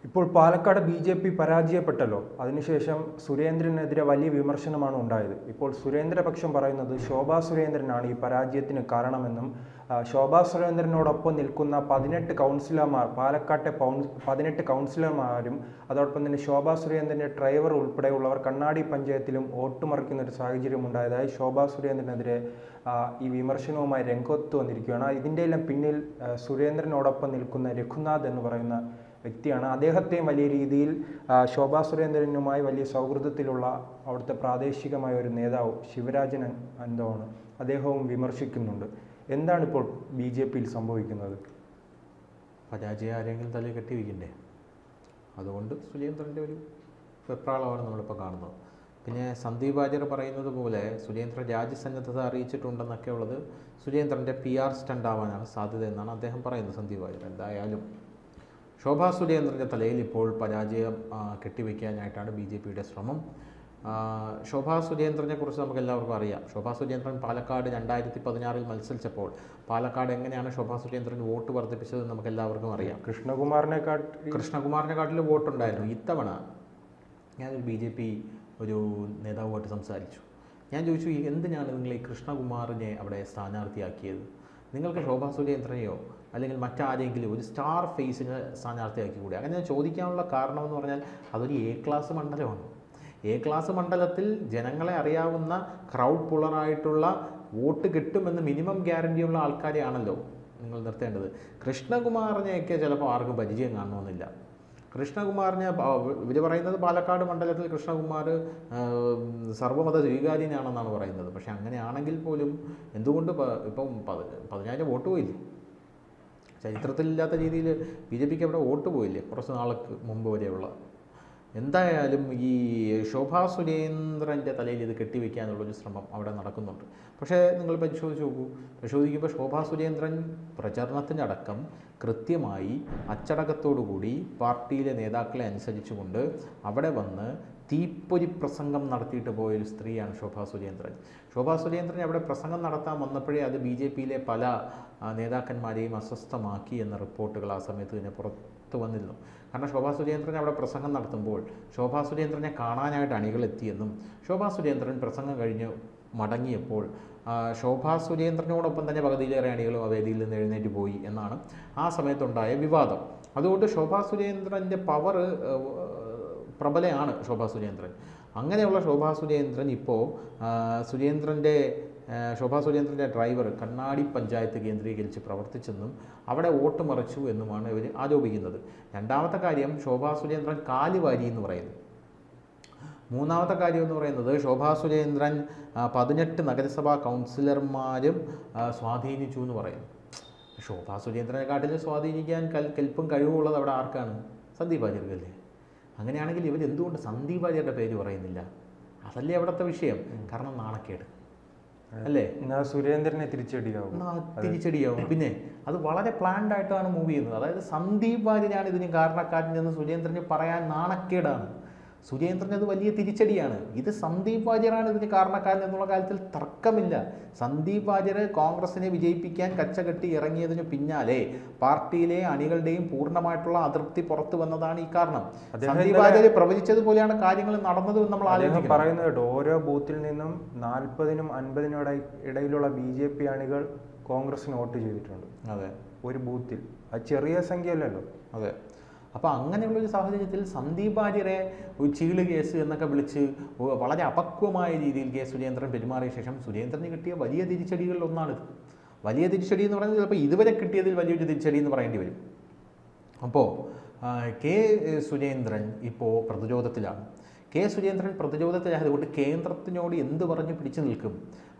ഇപ്പോൾ പാലക്കാട് ബി.ജെ.പി പരാജയപ്പെട്ടല്ലോ. അതിനുശേഷം സുരേന്ദ്രനെതിരെ വലിയ വിമർശനമാണ് ഉണ്ടായത്. ഇപ്പോൾ സുരേന്ദ്രപക്ഷം പറയുന്നത് ശോഭാ സുരേന്ദ്രനാണ് ഈ പരാജയത്തിന് കാരണമെന്നും ശോഭാ സുരേന്ദ്രനോടൊപ്പം നിൽക്കുന്ന 18 കൗൺസിലർമാർ, പാലക്കാട്ടെ 18 കൗൺസിലർമാരും അതോടൊപ്പം തന്നെ ശോഭാ സുരേന്ദ്രൻ്റെ ഡ്രൈവർ ഉൾപ്പെടെയുള്ളവർ കണ്ണാടി പഞ്ചായത്തിലും വോട്ടുമറിക്കുന്ന ഒരു സാഹചര്യം ഉണ്ടായതായി ശോഭാ സുരേന്ദ്രനെതിരെ ഈ വിമർശനവുമായി രംഗത്ത് വന്നിരിക്കുകയാണ്. ഇതിൻ്റെ എല്ലാം പിന്നിൽ സുരേന്ദ്രനോടൊപ്പം നിൽക്കുന്ന രഘുനാഥ് എന്ന് പറയുന്ന വ്യക്തിയാണ്. അദ്ദേഹത്തെയും വലിയ രീതിയിൽ ശോഭാ സുരേന്ദ്രനുമായി വലിയ സൗഹൃദത്തിലുള്ള അവിടുത്തെ പ്രാദേശികമായ ഒരു നേതാവ് ശിവരാജൻ എന്തോണ് അദ്ദേഹവും വിമർശിക്കുന്നുണ്ട്. എന്താണിപ്പോൾ ബി.ജെ.പിയിൽ സംഭവിക്കുന്നത്? പരാജയം ആരെങ്കിലും തലയിൽ കെട്ടിവെക്കണ്ടേ? അതുകൊണ്ട് സുരേന്ദ്രൻ്റെ ഒരു വെപ്രാളമാണ് നമ്മളിപ്പോൾ കാണുന്നത്. പിന്നെ സന്ദീപ് വാര്യർ പറയുന്നത് പോലെ സുരേന്ദ്രൻ രാജ്യസന്നദ്ധത അറിയിച്ചിട്ടുണ്ടെന്നൊക്കെ ഉള്ളത് സുരേന്ദ്രൻ്റെ PR സ്റ്റണ്ട് ആവാനാണ് സാധ്യത എന്നാണ് അദ്ദേഹം പറയുന്നത്. സന്ദീപ് വാര്യർ എന്തായാലും ശോഭാ സുരേന്ദ്രൻ്റെ തലയിൽ ഇപ്പോൾ പരാജയം കെട്ടിവെക്കാനായിട്ടാണ് BJPയുടെ ശ്രമം. ശോഭാ സുരേന്ദ്രനെ കുറിച്ച് നമുക്ക് എല്ലാവർക്കും അറിയാം. ശോഭാ സുരേന്ദ്രൻ പാലക്കാട് 2016 മത്സരിച്ചപ്പോൾ പാലക്കാട് എങ്ങനെയാണ് ശോഭാ സുരേന്ദ്രൻ വോട്ട് വർദ്ധിപ്പിച്ചത് നമുക്ക് എല്ലാവർക്കും അറിയാം. കൃഷ്ണകുമാറിനെക്കാട്ടിൽ വോട്ടുണ്ടായിരുന്നു. ഇത്തവണ ഞാനൊരു BJP ഒരു നേതാവുമായിട്ട് സംസാരിച്ചു. ഞാൻ ചോദിച്ചു, എന്തിനാണ് നിങ്ങൾ ഈ കൃഷ്ണകുമാറിനെ അവിടെ സ്ഥാനാർത്ഥിയാക്കിയത്? നിങ്ങൾക്ക് ശോഭാ സുരേന്ദ്രനെയോ അല്ലെങ്കിൽ മറ്റാരെങ്കിലും ഒരു സ്റ്റാർ ഫേസിന് സ്ഥാനാർത്ഥിയാക്കി കൂടി? അങ്ങനെ ചോദിക്കാനുള്ള കാരണമെന്ന് പറഞ്ഞാൽ അതൊരു ക്ലാസ് മണ്ഡലമാണ്. ക്ലാസ് മണ്ഡലത്തിൽ ജനങ്ങളെ അറിയാവുന്ന ക്രൗഡ് പുള്ളറായിട്ടുള്ള വോട്ട് കിട്ടുമെന്ന് മിനിമം ഗ്യാരണ്ടിയുള്ള ആൾക്കാരെയാണല്ലോ നിങ്ങൾ നിർത്തേണ്ടത്. കൃഷ്ണകുമാറിനെയൊക്കെ ചിലപ്പോൾ ആർക്കും പരിചയം കാണണമെന്നില്ല. കൃഷ്ണകുമാറിനെ ഇവർ പറയുന്നത് പാലക്കാട് മണ്ഡലത്തിൽ കൃഷ്ണകുമാർ സർവ്വമത സ്വീകാര്യനാണെന്നാണ് പറയുന്നത്. പക്ഷെ അങ്ങനെയാണെങ്കിൽ പോലും എന്തുകൊണ്ട് ഇപ്പം 10,000 വോട്ട് പോയില്ലേ? ചരിത്രത്തിലില്ലാത്ത രീതിയിൽ BJPക്ക് അവിടെ വോട്ട് പോയില്ലേ കുറച്ച് നാൾക്ക് മുമ്പ് വരെയുള്ള. എന്തായാലും ഈ ശോഭാ സുരേന്ദ്രൻ്റെ തലയിൽ ഇത് കെട്ടിവെക്കാനുള്ളൊരു ശ്രമം അവിടെ നടക്കുന്നുണ്ട്. പക്ഷേ നിങ്ങൾ പരിശോധിക്കുമ്പോൾ ശോഭാ സുരേന്ദ്രൻ പ്രചരണത്തിനടക്കം കൃത്യമായി അച്ചടക്കത്തോടുകൂടി പാർട്ടിയിലെ നേതാക്കളെ അനുസരിച്ചുകൊണ്ട് അവിടെ വന്ന് തീപ്പൊരി പ്രസംഗം നടത്തിയിട്ട് പോയൊരു സ്ത്രീയാണ് ശോഭാ സുരേന്ദ്രൻ. ശോഭാ സുരേന്ദ്രൻ അവിടെ പ്രസംഗം നടത്താൻ വന്നപ്പോഴേ അത് BJPയിലെ പല നേതാക്കന്മാരെയും അസ്വസ്ഥമാക്കി എന്ന റിപ്പോർട്ടുകൾ ആ സമയത്ത് തന്നെ പുറത്തു വന്നിരുന്നു. കാരണം ശോഭാ സുരേന്ദ്രൻ അവിടെ പ്രസംഗം നടത്തുമ്പോൾ ശോഭാ സുരേന്ദ്രനെ കാണാനായിട്ട് അണികളെത്തിയെന്നും ശോഭാ സുരേന്ദ്രൻ പ്രസംഗം കഴിഞ്ഞ് മടങ്ങിയപ്പോൾ ശോഭാ സുരേന്ദ്രനോടൊപ്പം തന്നെ പകുതിയിലേറെ അണികളും ആ വേദിയിൽ നിന്ന് എഴുന്നേറ്റ് പോയി എന്നാണ് ആ സമയത്തുണ്ടായ വിവാദം. അതുകൊണ്ട് ശോഭാ സുരേന്ദ്രൻ്റെ പവർ പ്രബലയാണ് ശോഭാ സുരേന്ദ്രൻ. അങ്ങനെയുള്ള ശോഭാ സുരേന്ദ്രൻ ഇപ്പോൾ ശോഭാ സുരേന്ദ്രൻ്റെ ഡ്രൈവർ കണ്ണാടി പഞ്ചായത്ത് കേന്ദ്രീകരിച്ച് പ്രവർത്തിച്ചെന്നും അവിടെ വോട്ട് മറിച്ചു എന്നുമാണ് ഇവർ ആരോപിക്കുന്നത്. രണ്ടാമത്തെ കാര്യം, ശോഭാ സുരേന്ദ്രൻ കാലുവാരി എന്ന് പറയുന്നു. മൂന്നാമത്തെ കാര്യം എന്ന് പറയുന്നത് ശോഭാ സുരേന്ദ്രൻ 18 നഗരസഭാ കൗൺസിലർമാരും സ്വാധീനിച്ചു എന്ന് പറയുന്നു. ശോഭാ സുരേന്ദ്രനെക്കാട്ടിൽ സ്വാധീനിക്കാൻ കെൽപ്പും കഴിവുള്ളത് അവിടെ ആർക്കാണ്? സന്ദീപ് വാര്യർക്കല്ലേ? അങ്ങനെയാണെങ്കിൽ ഇവർ എന്തുകൊണ്ട് സന്ദീപ് വാര്യരുടെ പേര് പറയുന്നില്ല? അതല്ലേ അവിടുത്തെ വിഷയം. കാരണം നാണക്കേട് അല്ലേ? സുരേന്ദ്രനെ തിരിച്ചടിയാവും. പിന്നെ അത് വളരെ പ്ലാൻഡ് ആയിട്ടാണ് മൂവ് ചെയ്യുന്നത്. അതായത് സന്ദീപ് വാര്യരാണ് ഇതിന് കാരണക്കാരൻ എന്ന് സുരേന്ദ്രന് പറയാൻ നാണക്കേടാണ്. സുരേന്ദ്രൻ അത് വലിയ തിരിച്ചടിയാണ്. ഇത് സന്ദീപ് വാര്യരാണ് ഇതിന് കാരണക്കാരൻ എന്നുള്ള കാര്യത്തിൽ തർക്കമില്ല. സന്ദീപ് വാര്യർ കോൺഗ്രസിനെ വിജയിപ്പിക്കാൻ കച്ചകെട്ടി ഇറങ്ങിയതിനു പിന്നാലെ പാർട്ടിയിലെ അണികളുടെയും പൂർണ്ണമായിട്ടുള്ള അതൃപ്തി പുറത്തു വന്നതാണ് ഈ കാരണം. സന്ദീപ് വാര്യർ പ്രവചിച്ചതുപോലെയാണ് കാര്യങ്ങൾ നടന്നത് എന്ന് നമ്മൾ ആലോചിക്കണം. പറയുന്നത് കേട്ടോ, ഓരോ ബൂത്തിൽ നിന്നും 40-നും 50-നും ഇടയിലുള്ള BJP അണികൾ കോൺഗ്രസിന് വോട്ട് ചെയ്തിട്ടുണ്ട്. അതെ, ഒരു ബൂത്തിൽ. അത് ചെറിയ സംഖ്യയല്ലല്ലോ. അതെ. അപ്പോൾ അങ്ങനെയുള്ളൊരു സാഹചര്യത്തിൽ സന്ദീപ് വാര്യരെ ഒരു ചീള് കേസ് എന്നൊക്കെ വിളിച്ച് വളരെ അപക്വമായ രീതിയിൽ സുരേന്ദ്രൻ പെരുമാറിയ ശേഷം സുരേന്ദ്രന് കിട്ടിയ വലിയ തിരിച്ചടികളിലൊന്നാണിത്. വലിയ തിരിച്ചടി എന്ന് പറയുന്നത് ചിലപ്പോൾ ഇതുവരെ കിട്ടിയതിൽ വലിയൊരു തിരിച്ചടി എന്ന് പറയേണ്ടി വരും. അപ്പോൾ സുരേന്ദ്രൻ ഇപ്പോൾ പ്രതിരോധത്തിലാണ്. സുരേന്ദ്രൻ പ്രതിരോധത്തിലായതുകൊണ്ട് കേന്ദ്രത്തിനോട് എന്ത് പറഞ്ഞ് പിടിച്ചു നിൽക്കും?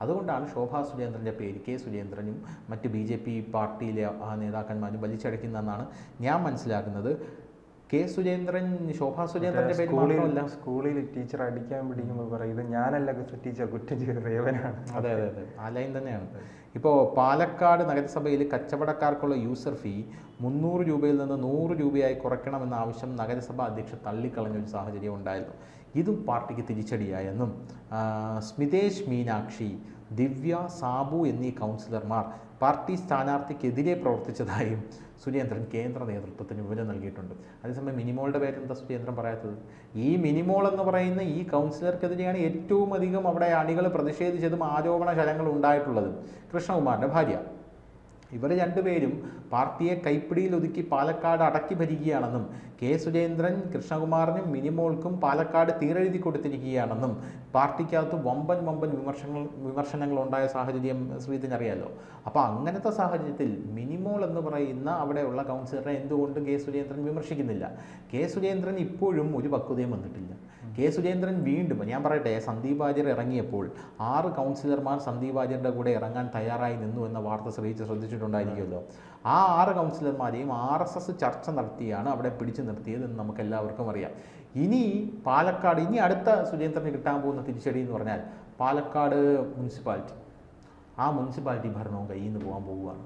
അതുകൊണ്ടാണ് ശോഭാ സുരേന്ദ്രൻ്റെ പേര് സുരേന്ദ്രനും മറ്റ് BJP പാർട്ടിയിലെ നേതാക്കന്മാരും വലിച്ചടയ്ക്കുന്നതെന്നാണ് ഞാൻ മനസ്സിലാക്കുന്നത്. സുരേന്ദ്രൻ ശോഭാ സുരേന്ദ്രൻ്റെ പേര് മാത്രമല്ല, സ്കൂളിൽ ടീച്ചർ അടിക്കാൻ പിടിക്കുമ്പോൾ പറയുന്നത് ഞാനല്ല ടീച്ചർ കുറ്റം ചെയ്ത റേവനാണ്. അതെ, ആ ലൈൻ തന്നെയാണ്. ഇപ്പോൾ പാലക്കാട് നഗരസഭയിൽ കച്ചവടക്കാർക്കുള്ള യൂസർ ഫീ 300 രൂപയിൽ നിന്ന് 100 രൂപയായി കുറയ്ക്കണമെന്ന ആവശ്യം നഗരസഭ അധ്യക്ഷ തള്ളിക്കളഞ്ഞൊരു സാഹചര്യം ഉണ്ടായിരുന്നു. ഇതും പാർട്ടിക്ക് തിരിച്ചടിയായെന്നും സ്മിതേഷ് മീനാക്ഷി, ദിവ്യ, സാബു എന്നീ കൗൺസിലർമാർ പാർട്ടി സ്ഥാനാർത്ഥിക്കെതിരെ പ്രവർത്തിച്ചതായും സുരേന്ദ്രൻ കേന്ദ്ര നേതൃത്വത്തിന് വിവരം നൽകിയിട്ടുണ്ട്. അതേസമയം മിനിമോളുടെ പേര് എന്താ സുരേന്ദ്രൻ പറയാത്തത്? ഈ മിനിമോൾ എന്ന് പറയുന്ന ഈ കൗൺസിലർക്കെതിരെയാണ് ഏറ്റവും അധികം അവിടെ അണികൾ പ്രതിഷേധിച്ചതും ആരോപണ ശരങ്ങൾ ഉണ്ടായിട്ടുള്ളതും. കൃഷ്ണകുമാറിൻ്റെ ഭാര്യ. ഇവർ രണ്ടുപേരും പാർട്ടിയെ കൈപ്പിടിയിൽ ഒതുക്കി പാലക്കാട് അടക്കി ഭരിക്കുകയാണെന്നും കെ സുരേന്ദ്രൻ കൃഷ്ണകുമാറിനും മിനിമോൾക്കും പാലക്കാട് തീരെഴുതി കൊടുത്തിരിക്കുകയാണെന്നും പാർട്ടിക്കകത്ത് വമ്പൻ വിമർശനങ്ങൾ ഉണ്ടായ സാഹചര്യം ശ്രീധന് അറിയാലോ. അപ്പോൾ അങ്ങനത്തെ സാഹചര്യത്തിൽ മിനിമോൾ എന്ന് പറയുന്ന അവിടെയുള്ള കൗൺസിലറെ എന്തുകൊണ്ട് കെ സുരേന്ദ്രൻ വിമർശിക്കുന്നില്ല? കെ സുരേന്ദ്രൻ ഇപ്പോഴും ഒരു പക്വതയും വന്നിട്ടില്ല. കെ സുരേന്ദ്രൻ വീണ്ടും, ഞാൻ പറയട്ടെ, സന്ദീപ് വാര്യർ ഇറങ്ങിയപ്പോൾ 6 കൗൺസിലർമാർ സന്ദീപ് വാര്യരുടെ കൂടെ ഇറങ്ങാൻ തയ്യാറായി നിന്നു എന്ന വാർത്ത ശ്രദ്ധിച്ചിട്ടുണ്ടായിരിക്കുമല്ലോ. ആ 6 കൗൺസിലർമാരെയും RSS ചർച്ച നടത്തിയാണ് അവിടെ പിടിച്ചു നിർത്തിയതെന്ന് നമുക്ക് എല്ലാവർക്കും അറിയാം. ഇനി പാലക്കാട്, ഇനി അടുത്ത സുരേന്ദ്രന് കിട്ടാൻ പോകുന്ന തിരിച്ചടി എന്ന് പറഞ്ഞാൽ പാലക്കാട് മുനിസിപ്പാലിറ്റി, ആ മുനിസിപ്പാലിറ്റി ഭരണവും കയ്യിൽ നിന്ന് പോകാൻ പോവുകയാണ്.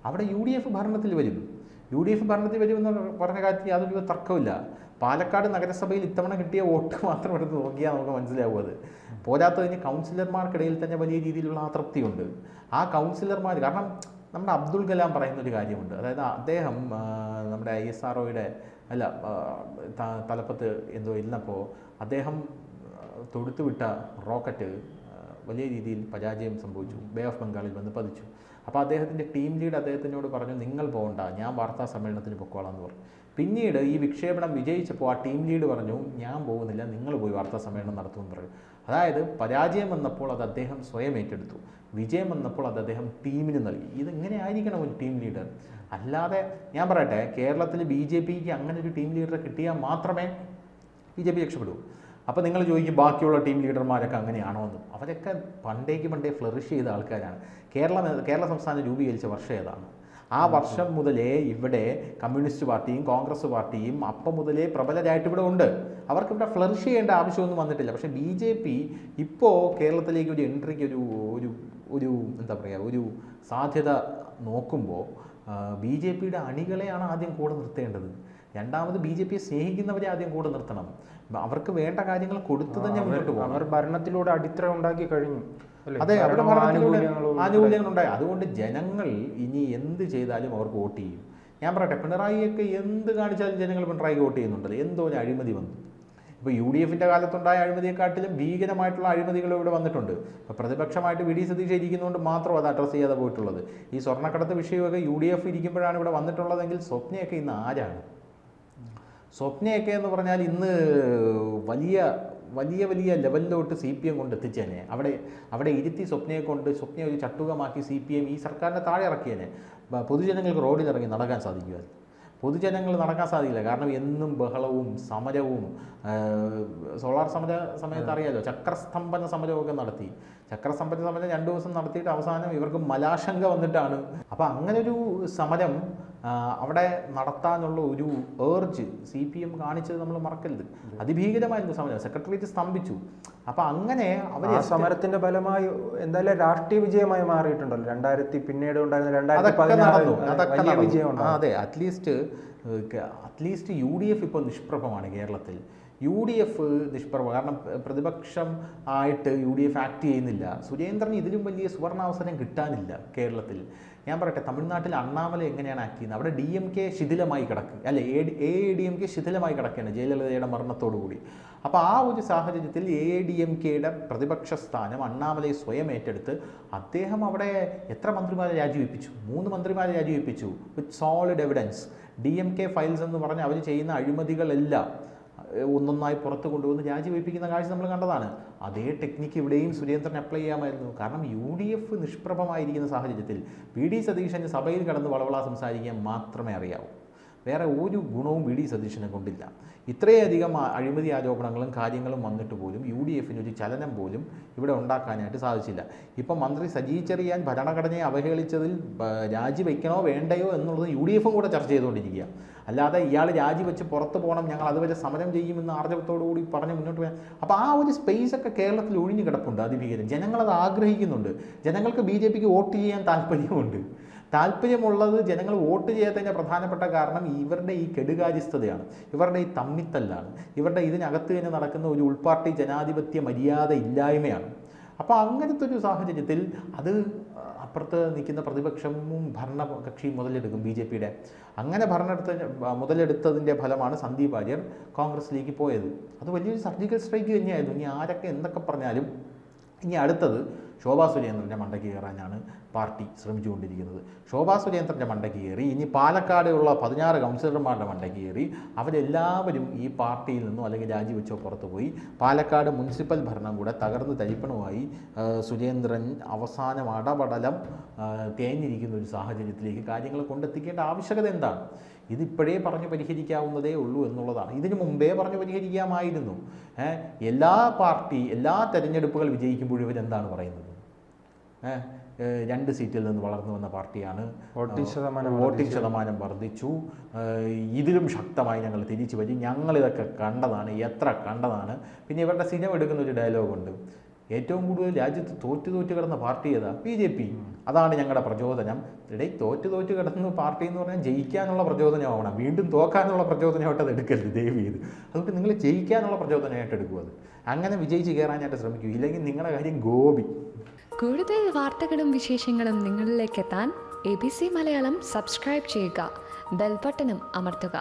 അവിടെ UDF ഭരണത്തിൽ വരും. UDF ഭരണത്തിൽ വരുമെന്ന് പറഞ്ഞ കാര്യത്തിൽ യാതൊരു തർക്കമില്ല. പാലക്കാട് നഗരസഭയിൽ ഇത്തവണ കിട്ടിയ വോട്ട് മാത്രം എടുത്ത് നോക്കിയാൽ നമുക്ക് മനസ്സിലാവും. അത് പോരാത്തതിന് കൗൺസിലർമാർക്കിടയിൽ തന്നെ വലിയ രീതിയിലുള്ള അതൃപ്തിയുണ്ട്. ആ കൗൺസിലർമാർ, കാരണം നമ്മുടെ അബ്ദുൽ കലാം പറയുന്നൊരു കാര്യമുണ്ട്. അതായത് അദ്ദേഹം നമ്മുടെ ISROയുടെ തലപ്പത്ത് എന്തോ ഇരുന്നപ്പോൾ അദ്ദേഹം തൊടുത്തുവിട്ട റോക്കറ്റ് വലിയ രീതിയിൽ പരാജയം സംഭവിച്ചു. ബേ ഓഫ് ബംഗാളിൽ വന്ന് പതിച്ചു. അപ്പോൾ അദ്ദേഹത്തിൻ്റെ ടീം ലീഡ് അദ്ദേഹത്തിനോട് പറഞ്ഞു, നിങ്ങൾ പോകണ്ട, ഞാൻ വാർത്താ സമ്മേളനത്തിന് പൊക്കോളാം എന്ന് പറഞ്ഞു. പിന്നീട് ഈ വിക്ഷേപണം വിജയിച്ചപ്പോൾ ആ ടീം ലീഡ് പറഞ്ഞു, ഞാൻ പോകുന്നില്ല, നിങ്ങൾ പോയി വാർത്താ സമ്മേളനം നടത്തുമെന്ന് പറഞ്ഞു. അതായത് പരാജയം വന്നപ്പോൾ അത് അദ്ദേഹം സ്വയം ഏറ്റെടുത്തു, വിജയം വന്നപ്പോൾ അത് അദ്ദേഹം ടീമിന് നൽകി. ഇതെങ്ങനെ ആയിരിക്കണം ഒരു ടീം ലീഡർ? അല്ലാതെ ഞാൻ പറയട്ടെ, കേരളത്തിൽ BJPക്ക് അങ്ങനെ ഒരു ടീം ലീഡറെ കിട്ടിയാൽ മാത്രമേ BJP രക്ഷപ്പെടൂ. അപ്പോൾ നിങ്ങൾ ചോദിക്കും, ബാക്കിയുള്ള ടീം ലീഡർമാരൊക്കെ അങ്ങനെയാണോ എന്ന്? അവരൊക്കെ പണ്ടേ ഫ്ലറിഷ് ചെയ്ത ആൾക്കാരാണ്. കേരള സംസ്ഥാനം രൂപീകരിച്ച വർഷം ഏതാണ്? ആ വർഷം മുതലേ ഇവിടെ കമ്മ്യൂണിസ്റ്റ് പാർട്ടിയും കോൺഗ്രസ് പാർട്ടിയും അപ്പം മുതലേ പ്രബലരായിട്ട് ഇവിടെ ഉണ്ട്. അവർക്കിവിടെ ഫ്ലറിഷ് ചെയ്യേണ്ട ആവശ്യമൊന്നും വന്നിട്ടില്ല. പക്ഷേ BJP ഇപ്പോൾ കേരളത്തിലേക്ക് ഒരു എൻട്രിക്ക് ഒരു എന്താ പറയുക, ഒരു സാധ്യത നോക്കുമ്പോൾ BJPയുടെ അണികളെയാണ് ആദ്യം കൂടെ നിർത്തേണ്ടത്. രണ്ടാമത് BJPയെ സ്നേഹിക്കുന്നവരെ ആദ്യം കൂടെ നിർത്തണം. അവർക്ക് വേണ്ട കാര്യങ്ങൾ കൊടുത്തു തന്നെ മുന്നോട്ട് പോകും. അവർ ഭരണത്തിലൂടെ അടിത്തറ ഉണ്ടാക്കി കഴിഞ്ഞു. അതെ, അവരുടെ ഭരണത്തിലൂടെ ആനുകൂല്യങ്ങളുണ്ടായി. അതുകൊണ്ട് ജനങ്ങൾ ഇനി എന്ത് ചെയ്താലും അവർക്ക് വോട്ട് ചെയ്യും. ഞാൻ പറയട്ടെ, പിണറായിയൊക്കെ എന്ത് കാണിച്ചാലും ജനങ്ങൾ പിണറായിക്ക് വോട്ട് ചെയ്യുന്നുണ്ടല്ലോ. എന്തോ ഒരു അഴിമതി വന്നു. ഇപ്പോൾ UDFൻ്റെ കാലത്തുണ്ടായ അഴിമതിയെക്കാട്ടിലും ഭീകരമായിട്ടുള്ള അഴിമതികൾ ഇവിടെ വന്നിട്ടുണ്ട്. ഇപ്പോൾ പ്രതിപക്ഷമായിട്ട് VD സതീശൻ ഇരിക്കുന്നതുകൊണ്ട് മാത്രം അത് അഡ്രസ്സ് ചെയ്യാതെ പോയിട്ടുള്ളത്. ഈ സ്വർണ്ണക്കടത്ത് വിഷയമൊക്കെ UDF ഇരിക്കുമ്പോഴാണ് ഇവിടെ വന്നിട്ടുള്ളതെങ്കിൽ സ്വപ്നയൊക്കെ ഇന്ന് ആരാണ്? സ്വപ്നയൊക്കെ എന്ന് പറഞ്ഞാൽ ഇന്ന് വലിയ ലെവലിലോട്ട് CPM കൊണ്ട് എത്തിച്ചേനെ. അവിടെ ഇരുത്തി സ്വപ്നയെ ഒരു ചട്ടുകമാക്കി CPM ഈ സർക്കാരിനെ താഴെ ഇറക്കിയേനെ. പൊതുജനങ്ങൾക്ക് റോഡിലിറങ്ങി നടക്കാൻ സാധിക്കുമായിരുന്നു. പൊതുജനങ്ങൾ നടക്കാൻ സാധിക്കില്ല. കാരണം എന്നും ബഹളവും സമരവും. സോളാർ സമയത്ത് അറിയാലോ, ചക്രസ്തംഭന സമരമൊക്കെ നടത്തി. ചക്രസ്തംഭന സമരം 2 ദിവസം നടത്തിയിട്ട് അവസാനം ഇവർക്ക് മലാശങ്ക വന്നിട്ടാണ്. അപ്പോൾ അങ്ങനൊരു സമരം അവിടെ നടത്താനുള്ള ഒരു ഏർജ് CPM കാണിച്ചത് നമ്മൾ മറക്കരുത്. അതിഭീകരമായിരുന്നു സമരം. സെക്രട്ടേറിയറ്റ് സ്തംഭിച്ചു. അപ്പോൾ അങ്ങനെ അവർ സമരത്തിന്റെ ഫലമായി എന്തായാലും രാഷ്ട്രീയ വിജയമായി മാറിയിട്ടുണ്ടല്ലോ. 2000 പിന്നീട് ഉണ്ടായിരുന്ന അതൊക്കെ വിജയം. അതെ, അറ്റ്ലീസ്റ്റ് UDF ഇപ്പോൾ നിഷ്പ്രഭമാണ് കേരളത്തിൽ. UDF നിഷ്പ്രഭ. കാരണം പ്രതിപക്ഷം ആയിട്ട് UDF ആക്ട് ചെയ്യുന്നില്ല. സുരേന്ദ്രന് ഇതിലും വലിയ സുവർണാവസരം കിട്ടാനില്ല കേരളത്തിൽ. ഞാൻ പറയട്ടെ, തമിഴ്നാട്ടിൽ അണ്ണാമല എങ്ങനെയാണ് ആക്ട് ചെയ്യുന്നത്? അവിടെ DMK ശിഥിലമായി കിടക്കുക, അല്ലെ AADMK ശിഥിലമായി കിടക്കുകയാണ് ജയലളിതയുടെ മരണത്തോടുകൂടി. അപ്പോൾ ആ ഒരു സാഹചര്യത്തിൽ AADMKയുടെ പ്രതിപക്ഷ സ്ഥാനം അണ്ണാമലയെ സ്വയം ഏറ്റെടുത്ത് അദ്ദേഹം അവിടെ എത്ര മന്ത്രിമാരെ രാജിവെപ്പിച്ചു? 3 മന്ത്രിമാരെ രാജിവെപ്പിച്ചു. വിത്ത് സോളിഡ് എവിഡൻസ്. DMK ഫയൽസ് എന്ന് പറഞ്ഞ് അവർ ചെയ്യുന്ന അഴിമതികളെല്ലാം ഒന്നൊന്നായി പുറത്ത് കൊണ്ടുവന്ന് രാജിവെപ്പിക്കുന്ന കാഴ്ച നമ്മൾ കണ്ടതാണ്. അതേ ടെക്നിക്ക് ഇവിടെയും സുരേന്ദ്രൻ അപ്ലൈ ചെയ്യാമായിരുന്നു. കാരണം UDF നിഷ്പ്രഭമായിരിക്കുന്ന സാഹചര്യത്തിൽ VD സതീശന് സഭയിൽ കടന്ന് വളവള സംസാരിക്കാൻ മാത്രമേ അറിയാവൂ. വേറെ ഒരു ഗുണവും VD സതീശനെ കൊണ്ടില്ല. ഇത്രയധികം അഴിമതി ആരോപണങ്ങളും കാര്യങ്ങളും വന്നിട്ട് പോലും UDFന് ഒരു ചലനം പോലും ഇവിടെ ഉണ്ടാക്കാനായിട്ട് സാധിച്ചില്ല. ഇപ്പം മന്ത്രി സജി ചെറിയാൻ ഭരണഘടനയെ അവഹേളിച്ചതിൽ രാജിവെക്കണോ വേണ്ടയോ എന്നുള്ളത് UDFും കൂടെ ചർച്ച ചെയ്തുകൊണ്ടിരിക്കുക. അല്ലാതെ ഇയാൾ രാജിവെച്ച് പുറത്ത് പോകണം, ഞങ്ങൾ അതുവരെ സമരം ചെയ്യുമെന്ന് ആർജവത്തോടു കൂടി പറഞ്ഞ് മുന്നോട്ട് പോയാൽ. അപ്പോൾ ആ ഒരു സ്പേസൊക്കെ കേരളത്തിൽ ഒഴിഞ്ഞു കിടപ്പുണ്ട്. അതിഭീകരം. ജനങ്ങളത് ആഗ്രഹിക്കുന്നുണ്ട്. ജനങ്ങൾക്ക് BJPക്ക് വോട്ട് ചെയ്യാൻ താല്പര്യമുണ്ട്. താല്പര്യമുള്ളത് ജനങ്ങൾ വോട്ട് ചെയ്യാത്തതിൻ്റെ പ്രധാനപ്പെട്ട കാരണം ഇവരുടെ ഈ കെടുകാര്യസ്ഥതയാണ്, ഇവരുടെ ഈ തമ്മിത്തല്ലാണ്, ഇവരുടെ ഇതിനകത്ത് തന്നെ നടക്കുന്ന ഒരു ഉൾപാർട്ടി ജനാധിപത്യ മര്യാദ ഇല്ലായ്മയാണ്. അപ്പോൾ അങ്ങനത്തെ ഒരു സാഹചര്യത്തിൽ അത് അപ്പുറത്ത് നിൽക്കുന്ന പ്രതിപക്ഷവും ഭരണകക്ഷിയും മുതലെടുക്കും BJP-യുടെ. അങ്ങനെ മുതലെടുത്തതിൻ്റെ ഫലമാണ് സന്ദീപ് വാര്യർ കോൺഗ്രസിലേക്ക് പോയത്. അത് വലിയൊരു സർജിക്കൽ സ്ട്രൈക്ക് തന്നെയായിരുന്നു. ഇനി ആരൊക്കെ എന്തൊക്കെ പറഞ്ഞാലും ഇനി അടുത്തത് ശോഭാ സുരേന്ദ്രൻ്റെ മണ്ടയ്ക്ക് കയറാനാണ് പാർട്ടി ശ്രമിച്ചുകൊണ്ടിരിക്കുന്നത്. ശോഭാ സുരേന്ദ്രൻ്റെ മണ്ടയ്ക്ക് കയറി ഇനി പാലക്കാടുള്ള 16 കൗൺസിലർമാരുടെ മണ്ടയ്ക്ക് കയറി അവരെല്ലാവരും ഈ പാർട്ടിയിൽ നിന്നോ അല്ലെങ്കിൽ രാജിവെച്ചോ പുറത്തു പോയി പാലക്കാട് മുനിസിപ്പൽ ഭരണം കൂടെ തകർന്ന് തരിപ്പണമായി സുരേന്ദ്രൻ അവസാനം അടപടലം തേഞ്ഞിരിക്കുന്ന ഒരു സാഹചര്യത്തിലേക്ക് കാര്യങ്ങൾ കൊണ്ടെത്തിക്കേണ്ട ആവശ്യകത എന്താണ്? ഇതിപ്പോഴേ പറഞ്ഞു പരിഹരിക്കാവുന്നതേ ഉള്ളൂ എന്നുള്ളതാണ്. ഇതിനു മുമ്പേ പറഞ്ഞു പരിഹരിക്കാമായിരുന്നു. എല്ലാ തെരഞ്ഞെടുപ്പുകൾ വിജയിക്കുമ്പോഴും ഇവരെന്താണ് പറയുന്നത്? 2 സീറ്റിൽ നിന്ന് വളർന്നു വന്ന പാർട്ടിയാണ്, വോട്ടിംഗ് ശതമാനം വർദ്ധിച്ചു, ഇതിലും ശക്തമായി ഞങ്ങൾ തിരിച്ചു വരും, ഞങ്ങളിതൊക്കെ കണ്ടതാണ്, എത്ര കണ്ടതാണ്. പിന്നെ ഇവരുടെ സിനിമ എടുക്കുന്ന ഒരു ഡയലോഗുണ്ട്, ഏറ്റവും കൂടുതൽ രാജ്യത്ത് തോറ്റു കിടന്ന പാർട്ടി ഏതാ? BJP. അതാണ് ഞങ്ങളുടെ പ്രചോദനം. തോറ്റു കിടന്ന പാർട്ടി എന്ന് പറഞ്ഞാൽ ജയിക്കാനുള്ള പ്രചോദനമാവണം, വീണ്ടും തോക്കാനുള്ള പ്രചോദനമായിട്ട് അത് എടുക്കരുത് ദയവ് ചെയ്ത്. അതുകൊണ്ട് നിങ്ങൾ ജയിക്കാനുള്ള പ്രചോദനമായിട്ട് എടുക്കും. അത് അങ്ങനെ വിജയിച്ച് കയറാനായിട്ട് ശ്രമിക്കൂ, ഇല്ലെങ്കിൽ നിങ്ങളുടെ കാര്യം ഗോപി. കൂടുതൽ വാർത്തകളും വിശേഷങ്ങളും നിങ്ങളിലേക്ക് എത്താൻ ABC മലയാളം സബ്സ്ക്രൈബ് ചെയ്യുക, ബെൽ ബട്ടണും അമർത്തുക.